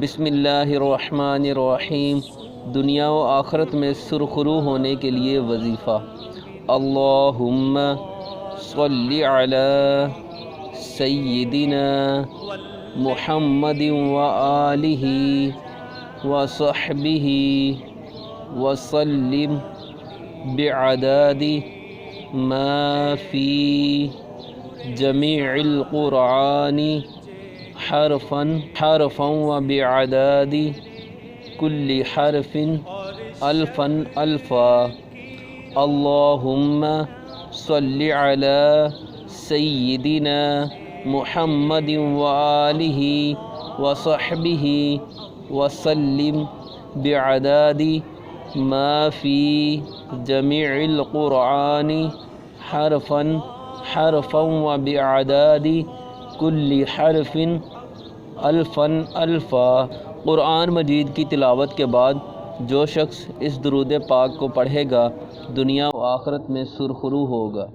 بسم اللہ الرحمن الرحیم۔ دنیا و آخرت میں سرخرو ہونے کے لیے وظیفہ۔ اللہم صلی علی سیدنا محمد وآلہ وصحبہ وسلم بعدد ما فی جمیع القرآن حرفا وبعدد كل حرف الفا الفا۔ اللہم صل علی سیدنا محمد وآلہ وصحبہ وسلم بعدد ما فی جمیع القرآن حرفا وبعدد كل حرف الفا الفا۔ قرآن مجید کی تلاوت کے بعد جو شخص اس درود پاک کو پڑھے گا دنیا و آخرت میں سرخرو ہوگا۔